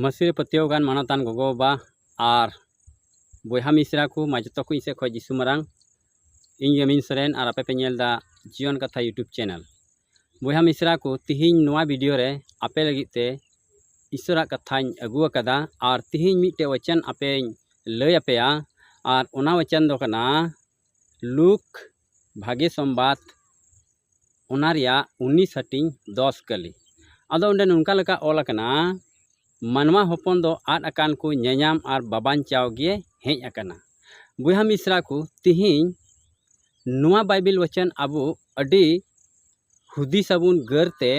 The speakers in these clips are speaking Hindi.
मसीह पतियोगान मानतान गोगो बा और बहा मिश्रा को माजतो को इसे खो जिसु मरांग इन यमीन सरेन और आपे पे नेलदा जीवन कथा यूट्यूब चैनल बहा मिश्रा को तिहिन नोआ वीडियो रे आपे लगिते ईश्वरा कथाñ अगु अकदा और तिहिन मिटे वचन आपे लय अपेया और ओना वचन दो कना लूक भागे संबाद ओना रिया 19:10 कली अदो उंडे नुनका लका ऑल अकना मनवा हपन दो आद अकान को नेनाम और बाबांचाव गे हेज अकना बुहा मिश्रा को तिहिन नुआ बाइबिल वचन अबु अडी हुदिस अबुन गरते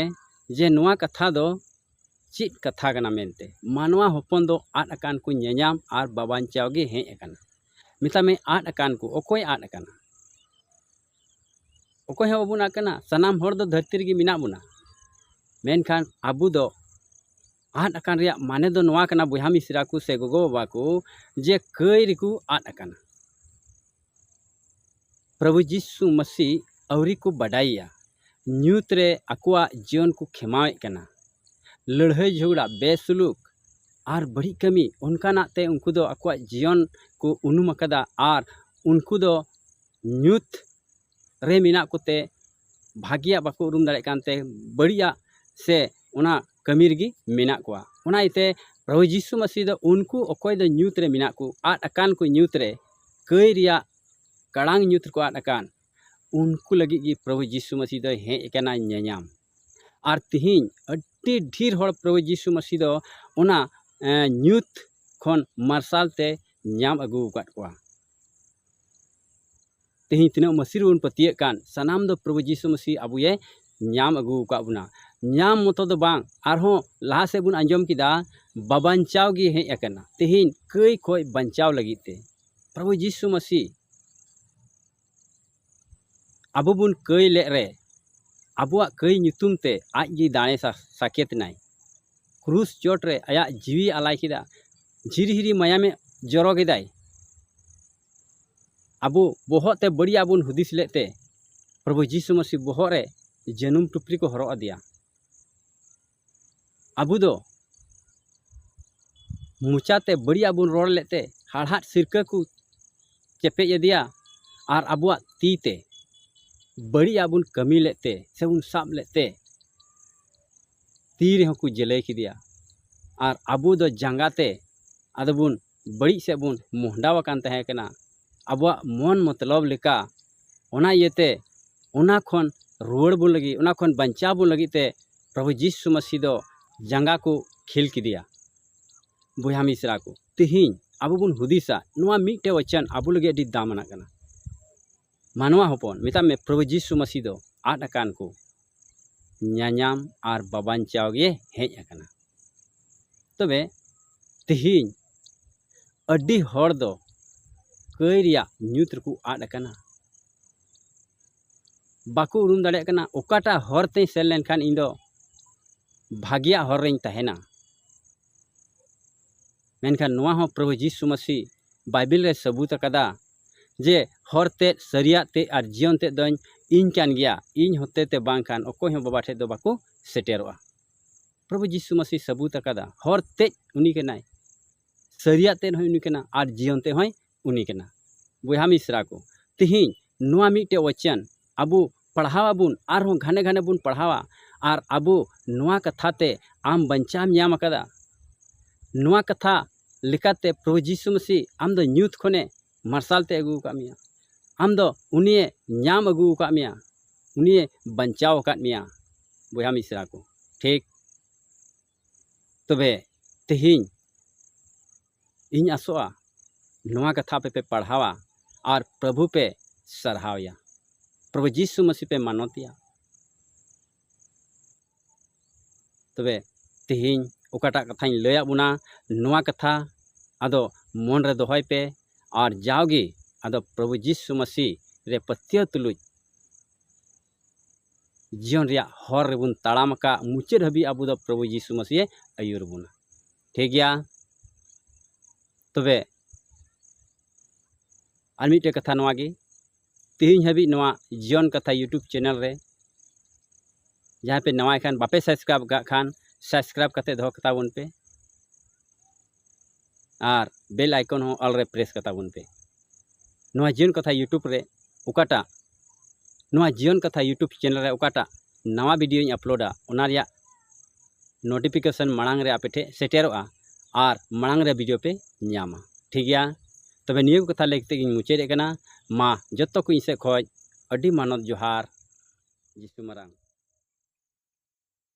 जे नुआ कथा दो चित कथा कना मेनते मानवा हपन दो आद अकान को नेनाम और बाबांचाव गे हेज अकना मिता में आद अकान को ओकोय आद अकना ओकोय हो बुना कना सनाम हर दो धरती रे मिना बुना मेनखान अबु दो आद अकान रिया माने दो नोआ कना बुहा मिश्रा को से गोगो बाबा को जे कई रिकु आद अकाना प्रभु यीशु मसीह अवरी को बडाइया न्यूत रे अकुआ जीवन को खेमावे कना लड़ाई झगड़ा बेसुलूक और बड़ी कमी उनका नाते उनको दो अकुआ जीवन को उनुम अकदा और उनको दो न्यूत रे मिना कोते भागिया बाको उरुम दाड़े कानते बड़िया से उना कमी रगी मेना कोआ उना इते प्रभु यीशु मसीह दो उनको अकोय दो न्यूत रे मिना को आद अकान को न्यूत रे कई रिया कड़ांग न्यूत को आद अकान उनको लगी गी प्रभु यीशु मसीह दो हे एकना नेनाम और तिहिन अड्डी ढेर हर प्रभु यीशु मसीह दो उना न्यूत खन मार्शल ते नाम अगु काट कोआ तिहिन तिना मसीह उन पतिये कान सनाम दो प्रभु यीशु मसीह अबुये नाम अगु का बुना नाम मतो दो बांग आरहो लहा से बुन अंजम किदा बाबांचाव गे हे एकना तिहिन कई खोय बंचाव लगिते प्रभु यीशु मसीह अबु बुन कई ले रे अबुआ कई नुतुम ते आज गी दाने साकेत नाय क्रूस चोट रे आया जीवी आलाय किदा झिरहिरी माया में जरो गेदाय अबु बोहत ते बढ़िया बुन हुदिस लेते प्रभु यीशु मसीह बोहत रे जनुम टुपरी को हरो दिया अबु दो मुचाते बढ़िया बुन रोड लेते हाड़हाट सिरका को चेपे दिया और अबुआ तीते बढ़िया बुन कमी लेते से बुन साब लेते तीर हो को जले दिया और अबु दो जंगाते अद बुन बड़ी से बुन मोहडाव कान तहे कना अबुआ मन मतलब लेका ओना येते ओना खन रुआड़ बुन लगी ओना खन बंचा बुन लगी ते प्रभु यीशु मसीह दो जंगा को खेल किदिया बुहा मिश्रा को तिहिन अबु बुन हुदिसा नुआ मिटे वचन अबु लगे अडी दामना कना मानवा हपन मिता में प्रभु यीशु मसीह दो आद अकान को न्यायाम और बाबांचाव गे हेज अकना तबे तिहिन अडी हर दो कई रिया न्यूत को आद अकना बाको उरुम दाड़े कना ओकाटा हर ते सेल लेनखान इन दो भागिया हर रें तहेना मेनखान नोआ हो प्रभु यीशु मसीह बाइबिल रे सबूत अकदा जे हर ते सरिया ते और जीवन ते दोन इन कान गया इन होते ते बांखान ओकोय हो बाबा ठे दो बाको सेटेरोआ प्रभु यीशु मसीह सबूत अकदा हर ते उनी के नाय सरिया ते होय उनी केना और जीवन ते होय उनी केना बुहा मिश्रा को तिहिन नोआ मिटे वचन अबु पढ़ावा बुन और घने घने बुन पढ़ावा और अबु नोआ कथा ते आम बंचाम न्याम अकदा नोआ कथा लिकाते प्रभु यीशु मसीह आम दो न्यूत खने मार्शल ते अगु का मिया आम दो उनिए न्याम अगु का मिया उनिए बंचाव का मिया बुहा मिश्रा को ठीक तबे तिहिन इन आसोआ नोआ कथा पे पढ़ावा और प्रभु पे सरहावया प्रभु यीशु मसीह पे मानतिया तबे तिहिन ओकाटा कथाñ लया बुना नोआ कथा आदो मन रे दोहय पे और जाओगे आदो प्रभु यीशु मसीह रे पत्य तुलुज जीवन रिया हर रेबुन ताड़ाम का मुचाद हबी अबु दो प्रभु यीशु मसीह आयुर बुना ठीक गया तबे और मिटे कथा नोआ गे तिहिन हबी नोआ जीवन कथा यूट्यूब चैनल रे जहाँ पे नवा खान बापे सब्सक्राइब खान सब्सक्राइब करते दो कताबन पे और बेल आइकन हो ऑल रे प्रेस कताबन पे नवा जीवन कथा यूट्यूब रे उकाटा नवा जीवन कथा यूट्यूब चैनल रे उकाटा नवा वीडियो अपलोडा ओना रिया नोटिफिकेशन मांग रे आपे ठे सेटेरोआ और मांग रे वीडियो पे न्यामा ठीक गया तबे नियो कथा लेते मुचाद मा जतो को इसे खoj अडी मानत जोहार जिसु मरांग।